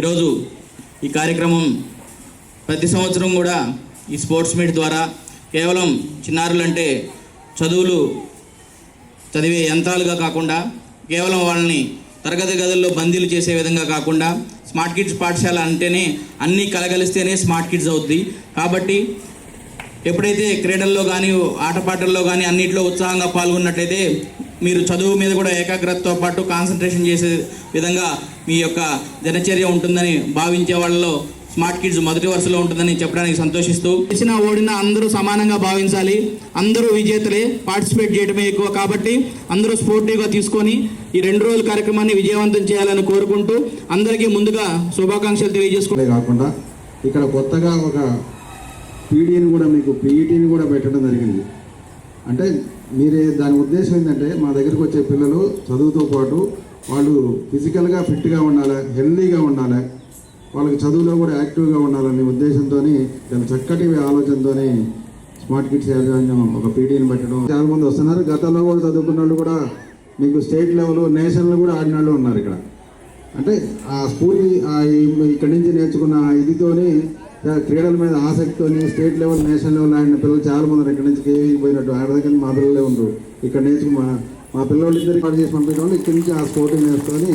ఈరోజు ఈ కార్యక్రమం ప్రతి సంవత్సరం కూడా ఈ స్పోర్ట్స్ మీట్ ద్వారా కేవలం చిన్నారులంటే చదువులు చదివే యంత్రాలుగా కాకుండా కేవలం వాళ్ళని తరగతి గదుల్లో బందీలు చేసే విధంగా కాకుండా స్మార్ట్ కిడ్స్ పాఠశాల అంటేనే అన్నీ కలగలిస్తేనే స్మార్ట్ కిడ్స్ అవుద్ది. కాబట్టి ఎప్పుడైతే క్రీడల్లో కానీ ఆటపాటల్లో కానీ అన్నింటిలో ఉత్సాహంగా పాల్గొన్నట్లయితే మీరు చదువు మీద కూడా ఏకాగ్రతతో పాటు కాన్సన్ట్రేషన్ చేసే విధంగా మీ యొక్క దినచర్య ఉంటుందని భావించే వాళ్ళలో స్మార్ట్ కిడ్స్ మొదటి వరుసలో ఉంటుందని చెప్పడానికి సంతోషిస్తూ, గెలిచినా ఓడినా అందరూ సమానంగా భావించాలి, అందరూ విజేతలే, పార్టిసిపేట్ చేయడమే ఎక్కువ. కాబట్టి అందరూ స్పోర్టివ్గా తీసుకొని ఈ 2 రోజుల కార్యక్రమాన్ని విజయవంతం చేయాలని కోరుకుంటూ అందరికీ ముందుగా శుభాకాంక్షలు తెలియజేసుకుంటే కాకుండా ఇక్కడ కొత్తగా ఒక పీడీని కూడా మీకు పీఈటీని కూడా పెట్టడం జరిగింది. అంటే మీరే దాని ఉద్దేశం ఏంటంటే మా దగ్గరికి వచ్చే పిల్లలు చదువుతో పాటు వాళ్ళు ఫిజికల్గా ఫిట్గా ఉండాలి, హెల్తీగా ఉండాలి, వాళ్ళకి చదువులో కూడా యాక్టివ్గా ఉండాలనే ఉద్దేశంతో చాలా చక్కటి ఆలోచనతో స్మార్ట్ కిడ్స్ యాజమాన్యం ఒక పీడీని పెట్టడం. చాలామంది వస్తున్నారు. గతంలో కూడా చదువుకున్న వాళ్ళు కూడా మీకు స్టేట్ లెవెల్, నేషనల్ కూడా ఆడిన వాళ్ళు ఉన్నారు ఇక్కడ. అంటే ఆ స్ఫూర్తి ఇక్కడి నుంచి నేర్చుకున్న ఇదితోని క్రీడల మీద ఆసక్తితోని స్టేట్ లెవెల్, నేషనల్ లెవెల్ ఆడిన పిల్లలు చాలామంది ఇక్కడి నుంచి కేవీ పోయినట్టు ఆడదగ్గర మా పిల్లలే ఉండరు. ఇక్కడ నేర్చుకున్న మా పిల్లలు ఇద్దరికి పాటు చేసి పంపించడం వల్ల ఇక్కడి నుంచి ఆ స్పోర్టింగ్ నేర్చుకొని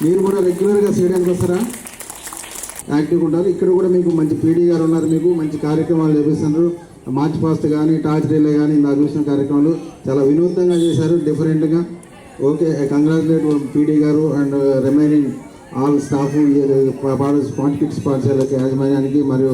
మీరు కూడా రెగ్యులర్గా స్టేడియంకి వస్తారా, యాక్టివ్గా ఉంటారు. ఇక్కడ కూడా మీకు మంచి పీడీ గారు ఉన్నారు, మీకు మంచి కార్యక్రమాలు చేపిస్తున్నారు. మార్చ్ పాస్ట్ కానీ టార్చ్ రిలే కానీ నాకు చూసిన కార్యక్రమాలు చాలా వినూత్నంగా చేశారు, డిఫరెంట్గా. ఓకే, కంగ్రాచులేట్ పీడీ గారు and remaining all staff smart kids పాఠశాల యాజమాన్యానికి మరియు